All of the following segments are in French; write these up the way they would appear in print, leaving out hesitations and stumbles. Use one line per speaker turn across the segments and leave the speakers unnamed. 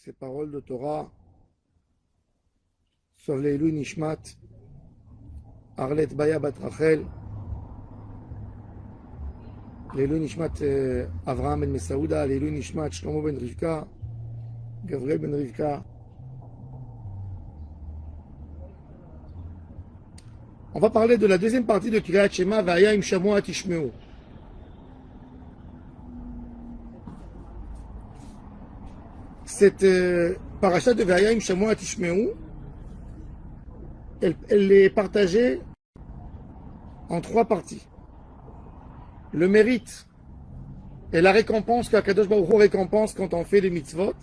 ces paroles de Torah, Sauve Leilou Nishmat, Arlet Baya Bat Rachel, Leilou Nishmat Avraham Ben Mesaouda, Leilou Nishmat Shlomo Ben Rivka, Gabriel Ben Rivka. On va parler de la deuxième partie de Kriyat Shema, Vaya Im Shamoa Tishmeu. Cette paracha de Vaya Im Shamoa Tishmeu, elle est partagée en trois parties. Le mérite et la récompense qu'Akadosh Baruch Hu récompense quand on fait les mitzvot.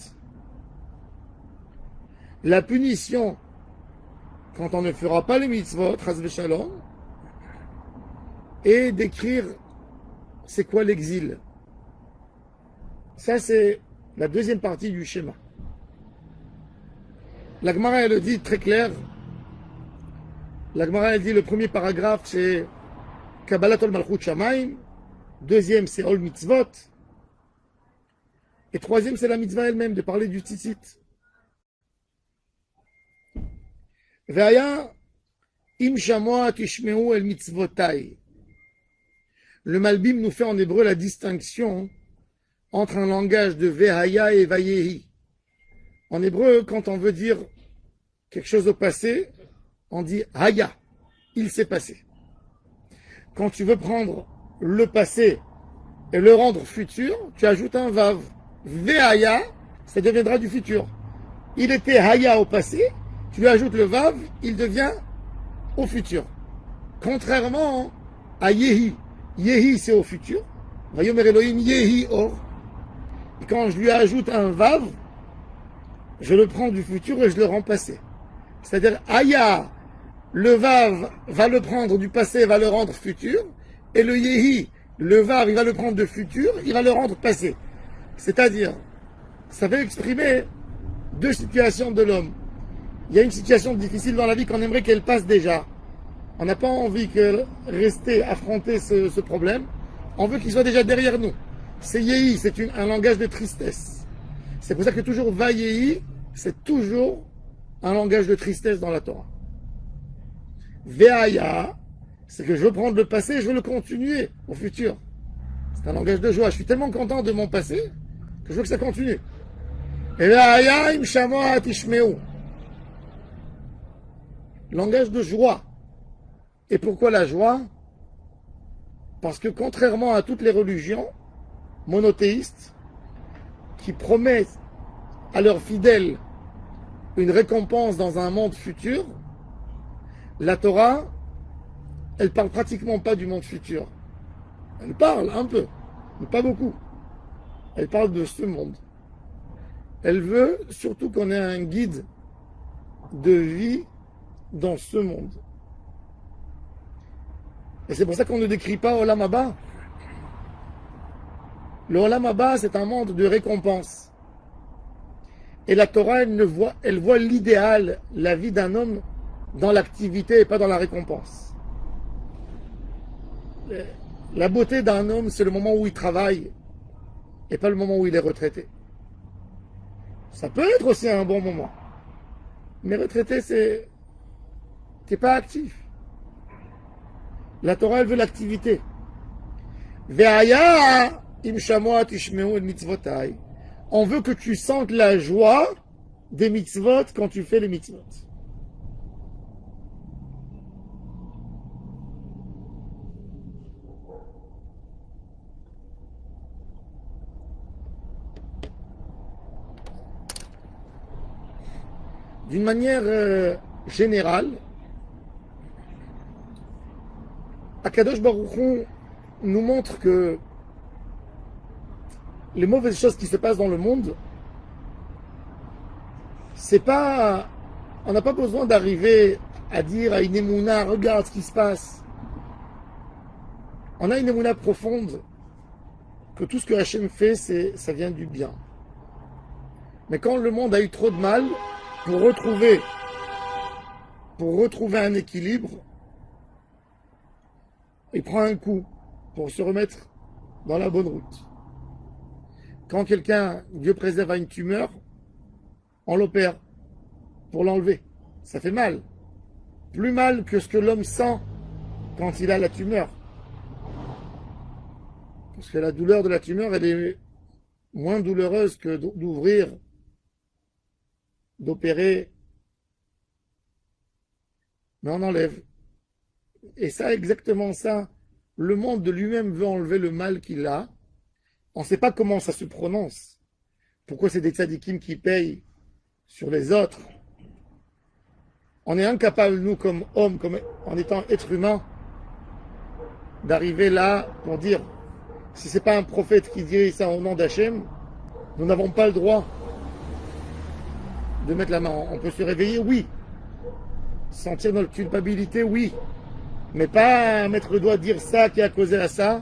La punition quand on ne fera pas les mitzvot, Chas v'Shalom, et décrire c'est quoi l'exil. Ça, c'est la deuxième partie du schéma. La Gemara, elle le dit très clair. La Gemara, elle dit le premier paragraphe, c'est Kabbalat ol Malchut Shamayim. Deuxième, c'est Ol Mitzvot. Et troisième, c'est la mitzvah elle-même, de parler du tzitzit. Ve'aya im shamoa tishmeu el mitzvotai. Le Malbim nous fait en hébreu la distinction entre un langage de Ve'aya et Vayehi. En hébreu, quand on veut dire quelque chose au passé, on dit Haya, il s'est passé. Quand tu veux prendre le passé et le rendre futur, tu ajoutes un Vav. Ve'aya, ça deviendra du futur. Il était Haya au passé, tu lui ajoutes le Vav, il devient au futur. Contrairement à Yehi. Yehi, c'est au futur. Vayomer Elohim Yehi Or. Et quand je lui ajoute un Vav, je le prends du futur et je le rends passé. C'est-à-dire, Haya, le Vav va le prendre du passé, va le rendre futur. Et le Yehi, le Vav, il va le prendre de futur, il va le rendre passé. C'est-à-dire, ça veut exprimer deux situations de l'homme. Il y a une situation difficile dans la vie qu'on aimerait qu'elle passe déjà. On n'a pas envie de rester affronter ce problème. On veut qu'il soit déjà derrière nous. C'est Yehi, c'est un langage de tristesse. C'est pour ça que toujours Va Yehi, c'est toujours un langage de tristesse dans la Torah. Ve'aya, c'est que je veux prendre le passé et je veux le continuer au futur. C'est un langage de joie. Je suis tellement content de mon passé que je veux que ça continue. Et Ve'aya im shamoa tishmeu. Langage de joie. Et pourquoi la joie? Parce que contrairement à toutes les religions monothéistes qui promettent à leurs fidèles une récompense dans un monde futur, la Torah, elle parle pratiquement pas du monde futur. Elle parle un peu, mais pas beaucoup. Elle parle de ce monde. Elle veut surtout qu'on ait un guide de vie dans ce monde. Et c'est pour ça qu'on ne décrit pas Olam Haba. Le Olam Haba, c'est un monde de récompense. Et la Torah, elle voit l'idéal, la vie d'un homme dans l'activité et pas dans la récompense. La beauté d'un homme, c'est le moment où il travaille et pas le moment où il est retraité. Ça peut être aussi un bon moment. Mais retraité, t'es pas actif. La Torah, elle veut l'activité. Ve'aya im shamoa tishmeu el mitzvotai. On veut que tu sentes la joie des mitzvot quand tu fais les mitzvot. D'une manière générale, Akadosh Baruch Hu nous montre que les mauvaises choses qui se passent dans le monde, c'est pas, on n'a pas besoin d'arriver à dire à une émouna, regarde ce qui se passe. On a une émouna profonde que tout ce que Hachem fait, ça vient du bien. Mais quand le monde a eu trop de mal, pour retrouver un équilibre, il prend un coup pour se remettre dans la bonne route. Quand quelqu'un, Dieu préserve, a une tumeur, on l'opère pour l'enlever. Ça fait mal. Plus mal que ce que l'homme sent quand il a la tumeur. Parce que la douleur de la tumeur, elle est moins douloureuse que d'ouvrir, d'opérer, mais on enlève. Et ça, exactement ça, le monde de lui-même veut enlever le mal qu'il a. On ne sait pas comment ça se prononce. Pourquoi c'est des tzadikim qui payent sur les autres. On est incapable, nous, comme hommes, comme en étant être humain, d'arriver là pour dire, si ce n'est pas un prophète qui dirait ça au nom d'Hachem, nous n'avons pas le droit de mettre la main. On peut se réveiller, oui. Sentir notre culpabilité, oui. Mais pas mettre le doigt, dire ça qui a causé à ça.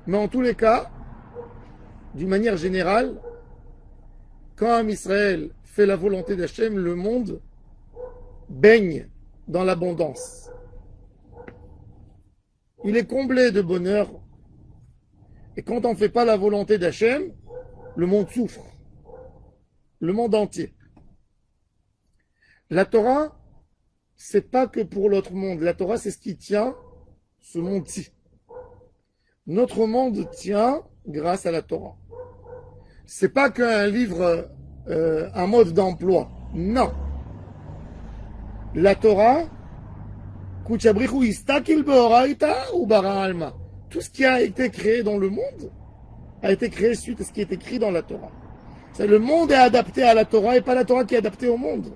Mais en tous les cas, d'une manière générale, quand Israël fait la volonté d'Hachem, le monde baigne dans l'abondance. Il est comblé de bonheur. Et quand on ne fait pas la volonté d'Hachem, le monde souffre. Le monde entier. La Torah, c'est pas que pour l'autre monde. La Torah, c'est ce qui tient ce monde-ci. Notre monde tient grâce à la Torah. C'est pas qu'un livre, un mode d'emploi. Non. La Torah, tout ce qui a été créé dans le monde a été créé suite à ce qui est écrit dans la Torah. C'est le monde est adapté à la Torah et pas la Torah qui est adaptée au monde.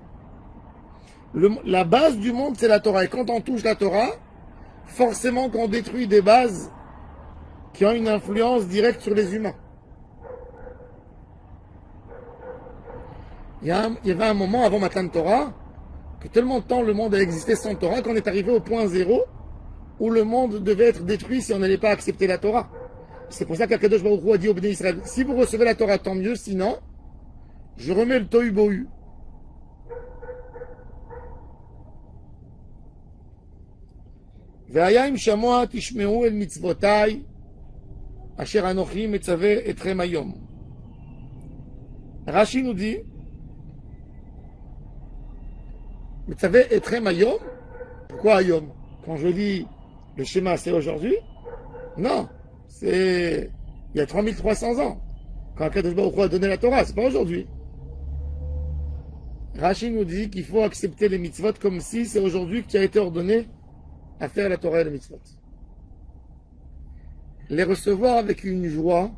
La base du monde, c'est la Torah. Et quand on touche la Torah, forcément qu'on détruit des bases qui ont une influence directe sur les humains. Il y avait un moment avant Matan Torah que tellement de temps le monde a existé sans Torah qu'on est arrivé au point zéro où le monde devait être détruit si on n'allait pas accepter la Torah. C'est pour ça qu'Akadosh Baruch Hu a dit au Béné Israël, si vous recevez la Torah, tant mieux, sinon, je remets le tohu bohu. והיה אם שמוע תשמעו אל מצוותיי אשר אנוכי מצווה אתכם היום. Rashi nous dit מצווה אתכם היום. Pourquoi היום? Quand je lis le schéma, c'est aujourd'hui? Non, c'est il y a 3300 ans. Quand Akadosh Baruch Hu a donné la Torah, c'est pas aujourd'hui. Rashi nous dit qu'il faut accepter les mitzvot comme si c'est aujourd'hui qui a été ordonné à faire la Torah et les mitzvot. Les recevoir avec une joie,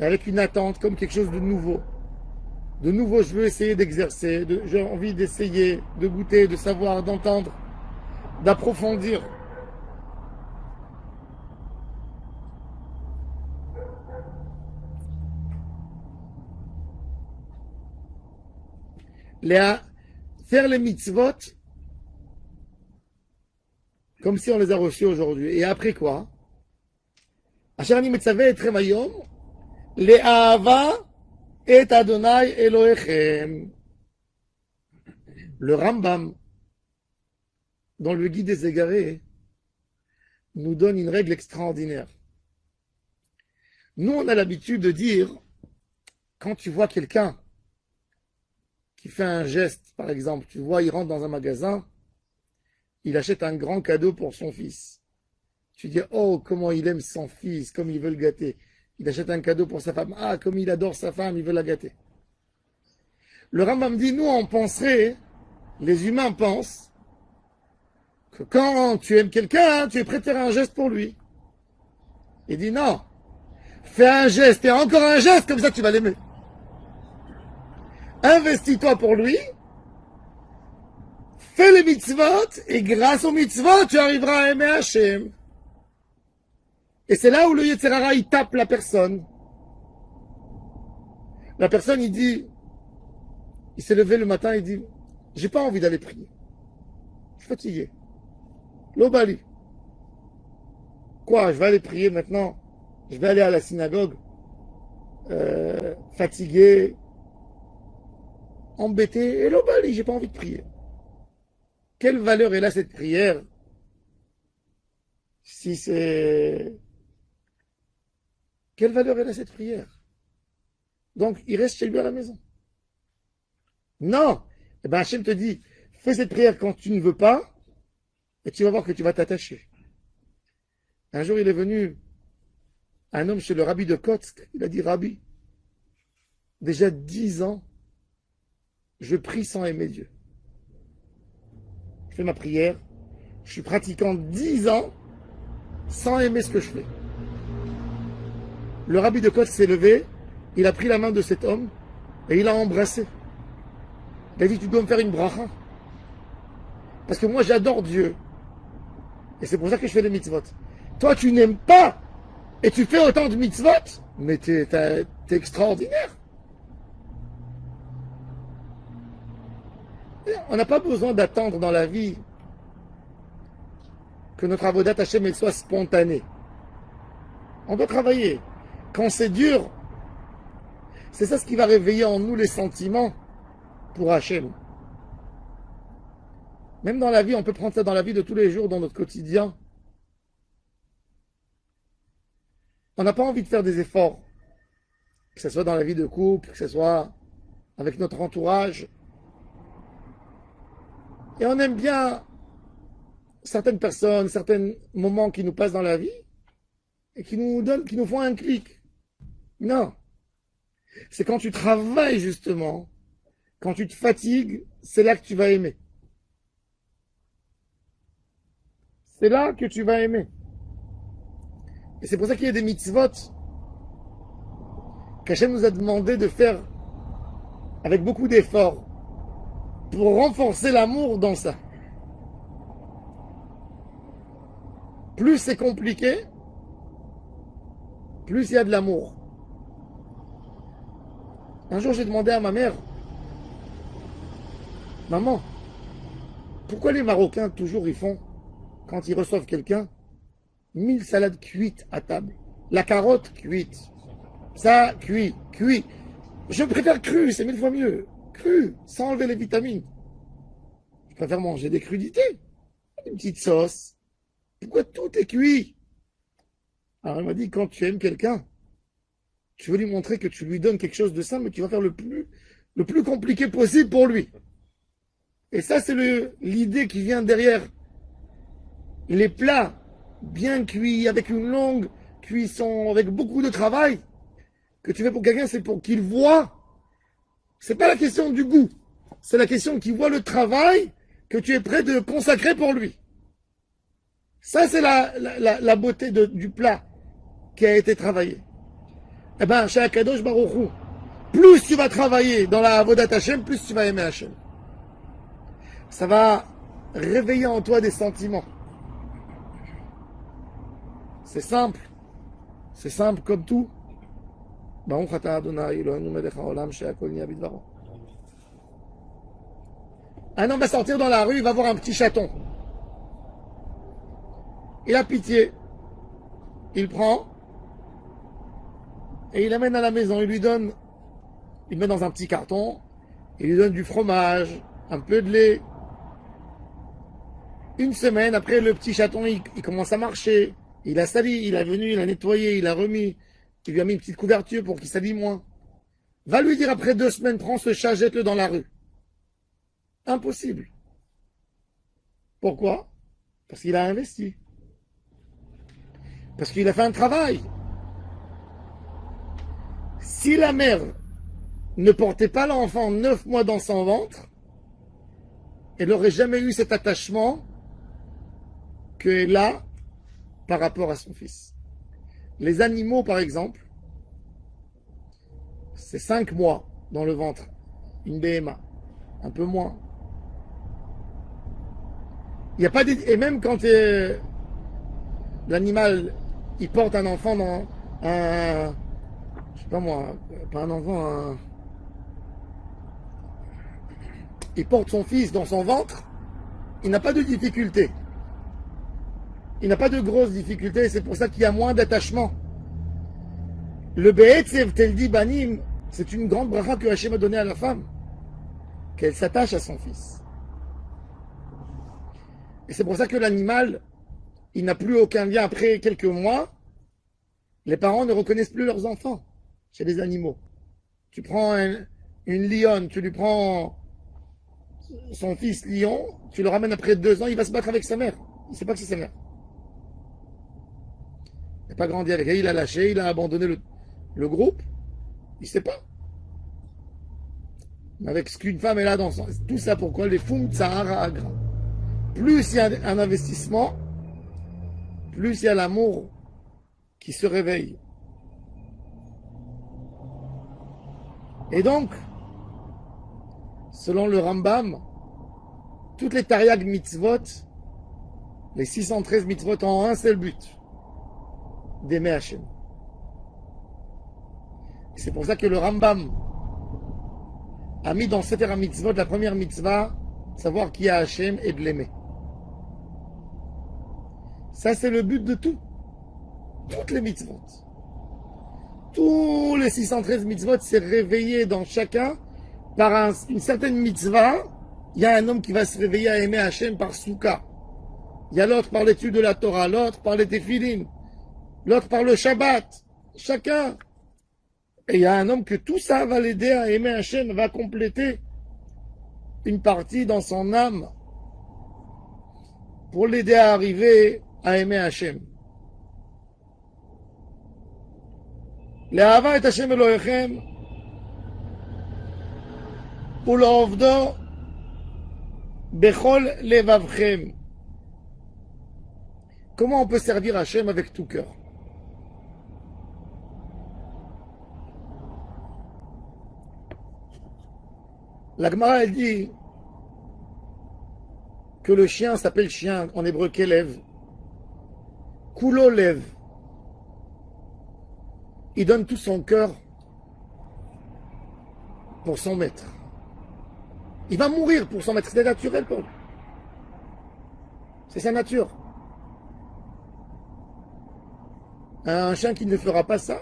avec une attente, comme quelque chose de nouveau. De nouveau, je veux essayer d'exercer, j'ai envie d'essayer, de goûter, de savoir, d'entendre, d'approfondir. Faire les mitzvot comme si on les a reçus aujourd'hui. Et après quoi? Asher ani metzaveh etchem hayom le'ahava et Adonai Elohechem. Le Rambam, dans le Guide des Égarés, nous donne une règle extraordinaire. Nous, on a l'habitude de dire, quand tu vois quelqu'un qui fait un geste, par exemple, tu vois, il rentre dans un magasin, il achète un grand cadeau pour son fils. Tu dis, oh, comment il aime son fils, comme il veut le gâter. Il achète un cadeau pour sa femme. Ah, comme il adore sa femme, il veut la gâter. Le Rambam dit, nous, on penserait, les humains pensent, que quand tu aimes quelqu'un, tu es prêt à faire un geste pour lui. Il dit, non, fais un geste et encore un geste, comme ça tu vas l'aimer. Investis-toi pour lui, fais les mitzvot, et grâce aux mitzvot, tu arriveras à aimer Hachem. Et c'est là où le Yetzer Hara, il tape la personne. La personne, il dit, il s'est levé le matin, il dit, j'ai pas envie d'aller prier. Je suis fatigué. L'obali. Quoi, je vais aller prier maintenant? Je vais aller à la synagogue, fatigué, embêté, et l'obali, j'ai pas envie de prier. Quelle valeur est là cette prière si c'est... Quelle valeur est là cette prière? Donc, il reste chez lui à la maison. Non. Eh ben, Hachem te dit, fais cette prière quand tu ne veux pas, et tu vas voir que tu vas t'attacher. Un jour, il est venu un homme chez le rabbi de Kotsk. Il a dit, Rabbi, déjà 10 ans, je prie sans aimer Dieu. Je fais ma prière. Je suis pratiquant 10 ans sans aimer ce que je fais. Le rabbi de Kotsk s'est levé. Il a pris la main de cet homme et il l'a embrassé. Il a dit, tu dois me faire une bracha. Parce que moi, j'adore Dieu. Et c'est pour ça que je fais les mitzvot. Toi, tu n'aimes pas et tu fais autant de mitzvot, mais t'es extraordinaire. On n'a pas besoin d'attendre dans la vie que notre avodat Hashem soit spontané. On doit travailler. Quand c'est dur, c'est ça ce qui va réveiller en nous les sentiments pour Hashem. Même dans la vie, on peut prendre ça dans la vie de tous les jours, dans notre quotidien. On n'a pas envie de faire des efforts, que ce soit dans la vie de couple, que ce soit avec notre entourage. Et on aime bien certaines personnes, certains moments qui nous passent dans la vie et qui nous font un clic. Non. C'est quand tu travailles justement, quand tu te fatigues, c'est là que tu vas aimer. C'est là que tu vas aimer. Et c'est pour ça qu'il y a des mitzvot qu'Hachem nous a demandé de faire avec beaucoup d'efforts pour renforcer l'amour dans ça. Plus c'est compliqué, plus il y a de l'amour. Un jour, j'ai demandé à ma mère, maman, pourquoi les Marocains, toujours, ils font, quand ils reçoivent quelqu'un, 1000 salades cuites à table. La carotte cuite. Ça, cuit. Je préfère cru, c'est 1000 fois mieux. Cru, sans enlever les vitamines. Je préfère manger des crudités. Une petite sauce. Pourquoi tout est cuit? Alors elle m'a dit, quand tu aimes quelqu'un, tu veux lui montrer que tu lui donnes quelque chose de simple, mais tu vas faire le plus compliqué possible pour lui. Et ça, c'est l'idée qui vient derrière les plats bien cuits, avec une longue cuisson, avec beaucoup de travail, que tu fais pour quelqu'un, c'est pour qu'il voit. C'est pas la question du goût, c'est la question qu'il voit le travail que tu es prêt de consacrer pour lui. Ça, c'est la beauté du plat qui a été travaillé. Eh bien, chez Akadosh Baruch Hu, plus tu vas travailler dans la Avodat Hashem, plus tu vas aimer Hashem. Ça va réveiller en toi des sentiments. C'est simple comme tout. Un homme va sortir dans la rue, il va voir un petit chaton. Il a pitié. Il prend et il l'amène à la maison. Il le met dans un petit carton, il lui donne du fromage, un peu de lait. Une semaine après, le petit chaton, il commence à marcher. Il a sali, il a nettoyé, il a remis. Il lui a mis une petite couverture pour qu'il salit moins. Va lui dire après 2 semaines, prends ce chat, jette-le dans la rue. Impossible. Pourquoi? Parce qu'il a investi. Parce qu'il a fait un travail. Si la mère ne portait pas l'enfant 9 mois dans son ventre, elle n'aurait jamais eu cet attachement qu'elle a par rapport à son fils. Les animaux, par exemple, c'est 5 mois dans le ventre. Une BMA, un peu moins. Il n'y a pas et même quand l'animal, il porte un enfant dans un... Je sais pas moi, pas un enfant, il porte son fils dans son ventre, il n'a pas de difficulté. Il n'a pas de grosses difficultés, c'est pour ça qu'il y a moins d'attachement. Le Be'etzev Teldi Banim, c'est une grande bracha que Hachem a donnée à la femme, qu'elle s'attache à son fils. Et c'est pour ça que l'animal, il n'a plus aucun lien. Après quelques mois, les parents ne reconnaissent plus leurs enfants chez les animaux. Tu prends une lionne, tu lui prends son fils lion, tu le ramènes après 2 ans, il va se battre avec sa mère. Il ne sait pas que c'est sa mère. Il n'a pas grandi avec elle, il a lâché, il a abandonné le groupe. Il ne sait pas. Mais avec ce qu'une femme est là dans son... Tout ça pourquoi les fum tsahara agra. Plus il y a un investissement, plus il y a l'amour qui se réveille. Et donc, selon le Rambam, toutes les Tariag mitzvot, les 613 mitzvot ont un seul but, d'aimer Hachem. C'est pour ça que le Rambam a mis dans Sefer HaMitzvot la première mitzvah, savoir qui a Hachem et de l'aimer. Ça, c'est le but de tout. Toutes les mitzvot. Tous les 613 mitzvot, c'est réveillé dans chacun par une certaine mitzvah. Il y a un homme qui va se réveiller à aimer Hachem par Souka. Il y a l'autre par l'étude de la Torah, l'autre par les Tefillin, l'autre par le Shabbat. Chacun. Et il y a un homme que tout ça va l'aider à aimer Hachem, va compléter une partie dans son âme pour l'aider à arriver à aimer Hachem. לאהבה את השם אלוהיכם ולעובדו בכל לבבכם. Comment on peut servir Hachem avec tout cœur? La Gemara elle dit que le chien s'appelle chien en hébreu Kelev. Kulo lev. Il donne tout son cœur pour son maître. Il va mourir pour son maître. C'est naturel pour lui. C'est sa nature. Un chien qui ne fera pas ça,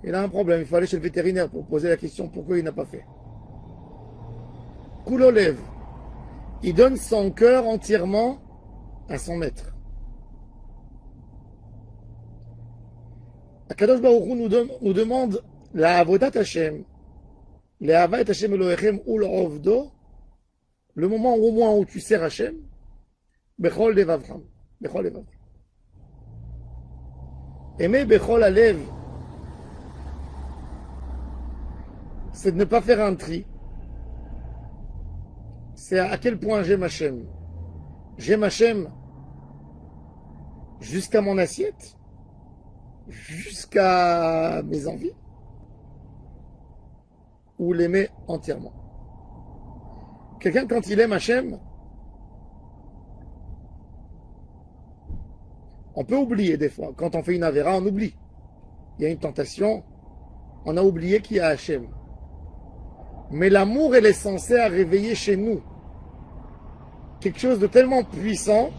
il a un problème. Il faut aller chez le vétérinaire pour poser la question pourquoi il n'a pas fait. Kulolev. Il donne son cœur entièrement à son maître. Akadosh Baruch Hu nous demande la avodat Hashem, la avat Hashem Elohechem ul ovdo, le moment au moins où tu sers Hashem, bechol levavram, bechol levavram. Aimer bechol alev, c'est de ne pas faire un tri. C'est à quel point j'aime Hashem. J'aime Hashem jusqu'à mon assiette, jusqu'à mes envies, ou l'aimer entièrement. Quelqu'un, quand il aime Hachem, on peut oublier des fois. Quand on fait une avéra, on oublie. Il y a une tentation, on a oublié qu'il y a Hachem. Mais l'amour, elle est censée réveiller chez nous quelque chose de tellement puissant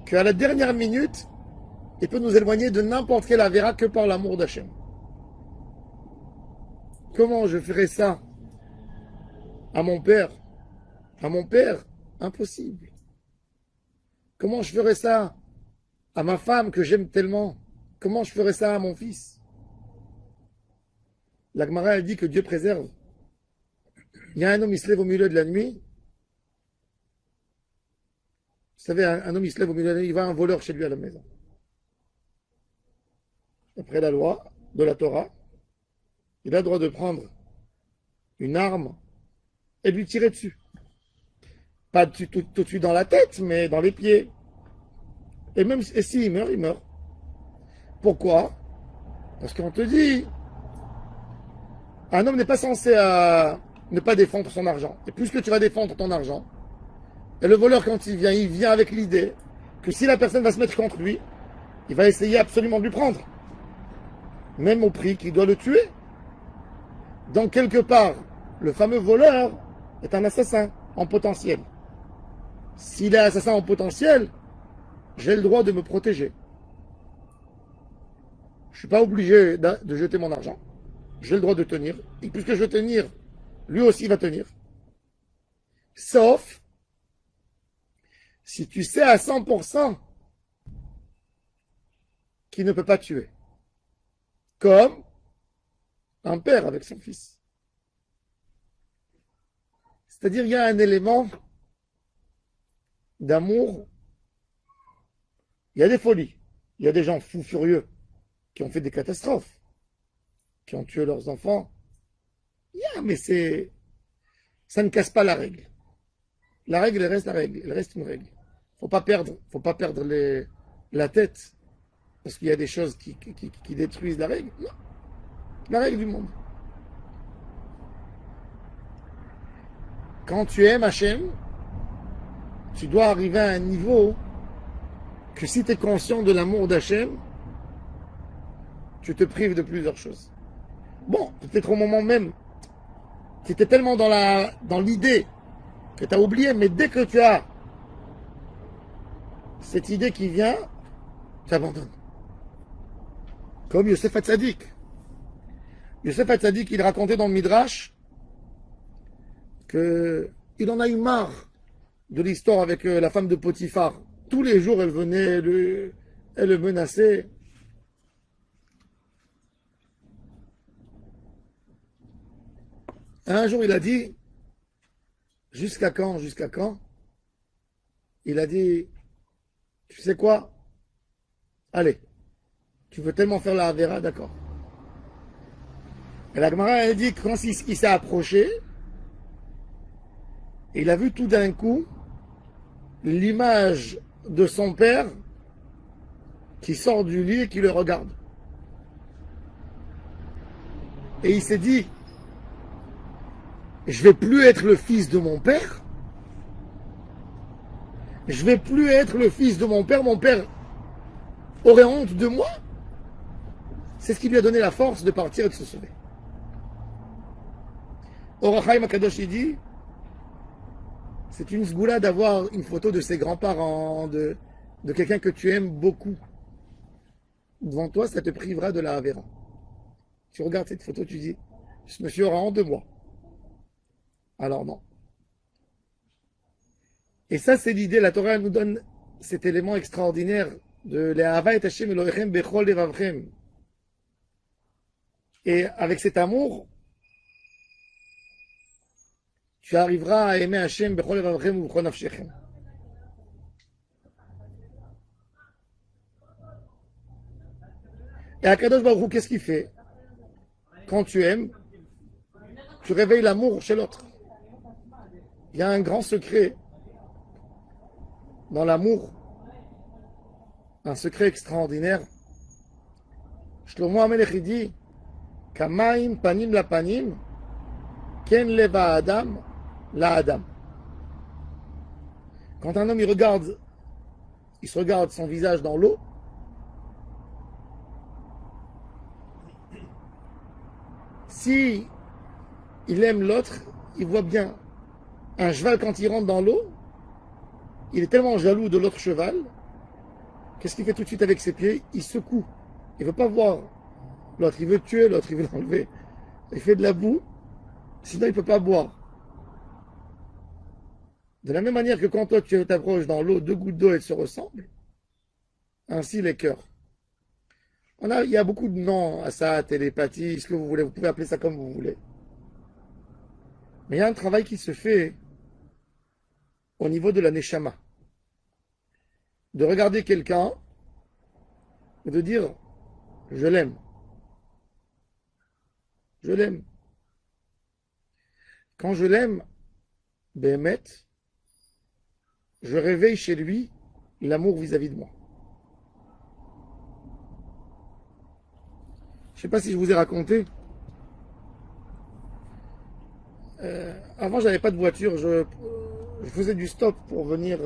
qu'à la dernière minute, il peut nous éloigner de n'importe quelle avéra que par l'amour d'Hachem. Comment je ferais ça à mon père? À mon père, impossible. Comment je ferais ça à ma femme que j'aime tellement? Comment je ferais ça à mon fils? La Gemara elle dit que Dieu préserve. Il y a un homme, il se lève au milieu de la nuit. Vous savez, un homme, il se lève au milieu de la nuit, il va un voleur chez lui à la maison. Après la loi de la Torah, il a le droit de prendre une arme et de lui tirer dessus. Pas tout de suite dans la tête, mais dans les pieds. Et même s'il meurt, il meurt. Pourquoi? Parce qu'on te dit, un homme n'est pas censé ne pas défendre son argent. Et plus que tu vas défendre ton argent, et le voleur, quand il vient avec l'idée que si la personne va se mettre contre lui, il va essayer absolument de lui prendre. Même au prix qu'il doit le tuer. Donc, quelque part, le fameux voleur est un assassin en potentiel. S'il est assassin en potentiel, j'ai le droit de me protéger. Je ne suis pas obligé de jeter mon argent. J'ai le droit de tenir. Et puisque je veux tenir, lui aussi va tenir. Sauf si tu sais à 100% qu'il ne peut pas tuer. Comme un père avec son fils. C'est-à-dire, il y a un élément d'amour, il y a des folies, il y a des gens fous furieux qui ont fait des catastrophes, qui ont tué leurs enfants. Mais ça ne casse pas la règle. La règle, elle reste la règle, elle reste une règle. Faut pas perdre la tête parce qu'il y a des choses qui détruisent la règle. Non, la règle du monde. Quand tu aimes Hachem, tu dois arriver à un niveau que si tu es conscient de l'amour d'Hachem, tu te prives de plusieurs choses. Bon, peut-être au moment même, tu étais tellement dans l'idée que tu as oublié, mais dès que tu as cette idée qui vient, tu abandonnes. Comme Yosef Hatzadik. Yosef Hatzadik, il racontait dans le Midrash qu'il en a eu marre de l'histoire avec la femme de Potiphar. Tous les jours, elle venait, elle le menaçait. Un jour, il a dit, jusqu'à quand, jusqu'à quand? Il a dit, tu sais quoi? Allez, tu veux tellement faire la Havera, d'accord. Et la Gemara, elle dit, quand il s'est approché, il a vu tout d'un coup l'image de son père qui sort du lit et qui le regarde. Et il s'est dit, je vais plus être le fils de mon père. Je vais plus être le fils de mon père. Mon père aurait honte de moi. C'est ce qui lui a donné la force de partir et de se sauver. Or Hachaim Akadosh, il dit, c'est une sgoula d'avoir une photo de ses grands-parents, de quelqu'un que tu aimes beaucoup. Devant toi, ça te privera de la Havera. Tu regardes cette photo, tu dis, ce monsieur aura honte de moi. Alors non. Et ça, c'est l'idée. La Torah nous donne cet élément extraordinaire de Le'ahava et Hashem Elohechem bechol levavchem. Et avec cet amour, tu arriveras à aimer Hashem bechol levavchem ou bechol nafshechem. Et Akadosh Baruch Hu, qu'est-ce qu'il fait? Quand tu aimes, tu réveilles l'amour chez l'autre. Il y a un grand secret dans l'amour, un secret extraordinaire. Shlomo HaMelech dit, Kamaim panim la panim, ken leva adam la adam. Quand un homme il se regarde son visage dans l'eau, si il aime l'autre, il voit bien. Un cheval, quand il rentre dans l'eau, il est tellement jaloux de l'autre cheval, qu'est-ce qu'il fait tout de suite avec ses pieds? Il secoue. Il ne veut pas voir l'autre, il veut tuer l'autre, il veut l'enlever. Il fait de la boue, sinon il ne peut pas boire. De la même manière que quand toi tu t'approches dans l'eau, deux gouttes d'eau, elles se ressemblent, ainsi les cœurs. Il y a beaucoup de noms à ça, télépathie, ce que vous voulez, vous pouvez appeler ça comme vous voulez. Mais il y a un travail qui se fait au niveau de la neshama. De regarder quelqu'un et de dire, je l'aime. Je l'aime. Quand je l'aime, Béhémet, je réveille chez lui l'amour vis-à-vis de moi. Je ne sais pas si je vous ai raconté. Avant, j'avais pas de voiture. Je faisais du stop pour venir,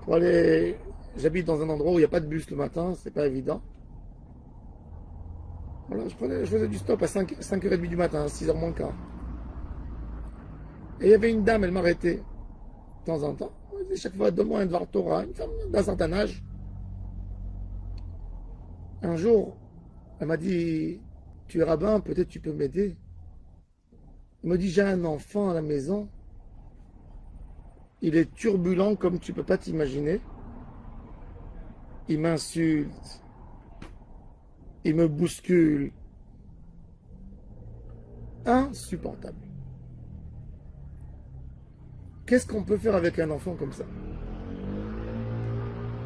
pour aller. J'habite dans un endroit où il n'y a pas de bus le matin, c'est pas évident. Voilà, je faisais du stop à 5h30 du matin, 6h moins quart. Et il y avait une dame, elle m'arrêtait de temps en temps. Elle disait chaque fois, donne-moi un Dvar Torah, une femme d'un certain âge. Un jour, elle m'a dit, tu es rabbin, peut-être tu peux m'aider. Elle me dit, j'ai un enfant à la maison. Il est turbulent comme tu ne peux pas t'imaginer. Il m'insulte. Il me bouscule. Insupportable. qu'est-ce qu'on peut faire avec un enfant comme ça?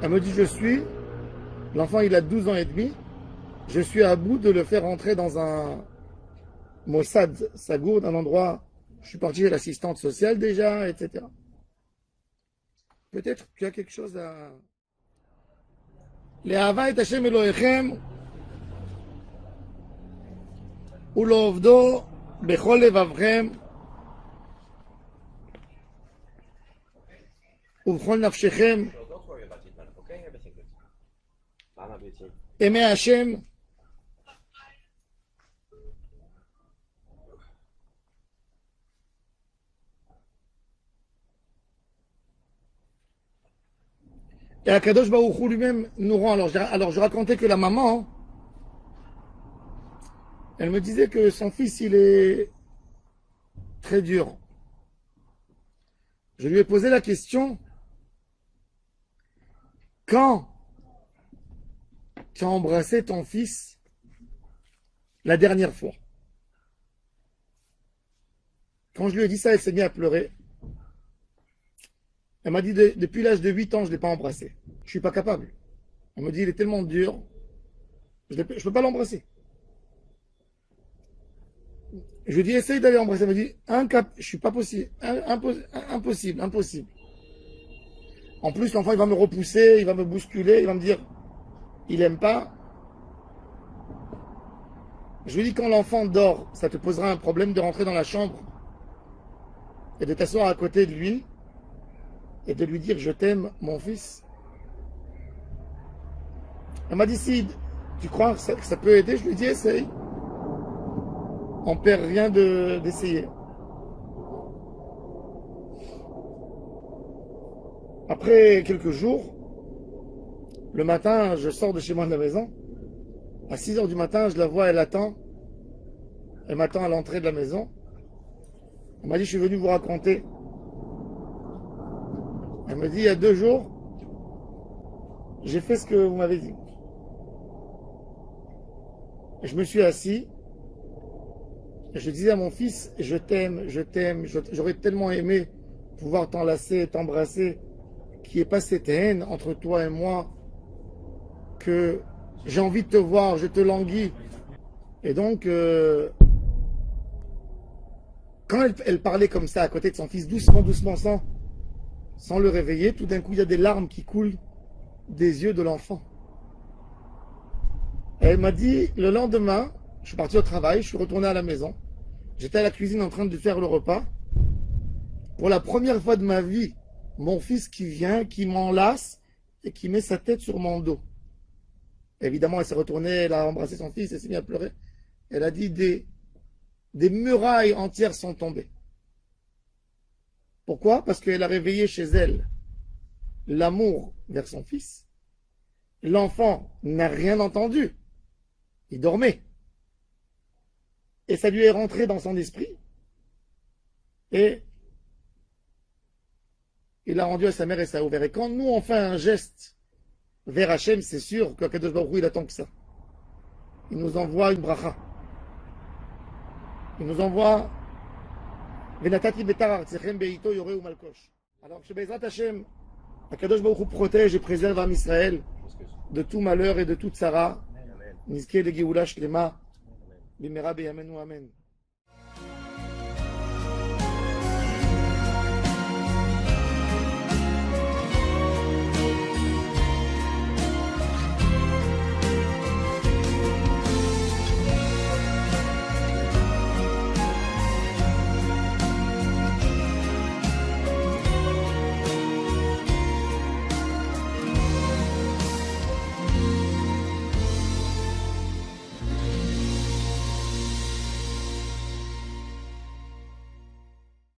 Elle me dit, l'enfant il a 12 ans et demi, je suis à bout de le faire rentrer dans un Mossad Sagour, un endroit, je suis parti à l'assistante sociale déjà, etc. Peut-être tu as quelque chose à... לאהבה את השם אלוהיכם ולעובדו בכל לבבכם ובכל נפשכם ימי השם et Akadosh Baruch Hu lui-même nous rend. Alors je racontais que la maman, elle me disait que son fils il est très dur. Je lui ai posé la question, quand tu as embrassé ton fils la dernière fois? Quand je lui ai dit ça, elle s'est mise à pleurer. Elle m'a dit, depuis l'âge de 8 ans, je ne l'ai pas embrassé. Je ne suis pas capable. Elle me dit, il est tellement dur, je ne peux pas l'embrasser. Je lui ai dit, essaye d'aller l'embrasser. Elle me dit, je ne suis pas possible. Impossible. En plus, l'enfant, il va me repousser, il va me bousculer, il va me dire, il n'aime pas. Je lui dis, quand l'enfant dort, ça te posera un problème de rentrer dans la chambre et de t'asseoir à côté de lui et de lui dire, je t'aime, mon fils. Elle m'a dit, si tu crois que ça peut aider, je lui ai dit, essaye. On perd rien d'essayer. Après quelques jours, le matin, je sors de chez moi de la maison. À 6 heures du matin, je la vois, elle attend. Elle m'attend à l'entrée de la maison. Elle m'a dit, je suis venu vous raconter. Elle me dit, il y a 2 jours, j'ai fait ce que vous m'avez dit. Et je me suis assis. Et je disais à mon fils, je t'aime. J'aurais tellement aimé pouvoir t'enlacer, t'embrasser, qu'il n'y ait pas cette haine entre toi et moi, que j'ai envie de te voir, je te languis. Et donc, quand elle parlait comme ça à côté de son fils, doucement, sans le réveiller, tout d'un coup, il y a des larmes qui coulent des yeux de l'enfant. Elle m'a dit, le lendemain, je suis parti au travail, je suis retourné à la maison. J'étais à la cuisine en train de faire le repas. Pour la première fois de ma vie, mon fils qui vient, qui m'enlace et qui met sa tête sur mon dos. Évidemment, elle s'est retournée, elle a embrassé son fils, elle s'est mise à pleurer. Elle a dit, des murailles entières sont tombées. Pourquoi? Parce qu'elle a réveillé chez elle l'amour vers son fils. L'enfant n'a rien entendu. Il dormait. Et ça lui est rentré dans son esprit. Et il l'a rendu à sa mère et ça a ouvert. Et quand nous on fait un geste vers Hachem, c'est sûr que Kadosh Baruch Hu, il attend que ça. Il nous envoie une bracha. Il nous envoie Venatati betar artechem beito yoreu malkosh. Alors que Bezrat Hachem, Kadosh Baruch Hu protège et préserve Am Israël de tout malheur et de toute Sarah. Nizke de Geoula Shlema. Bimera beyamenu amen.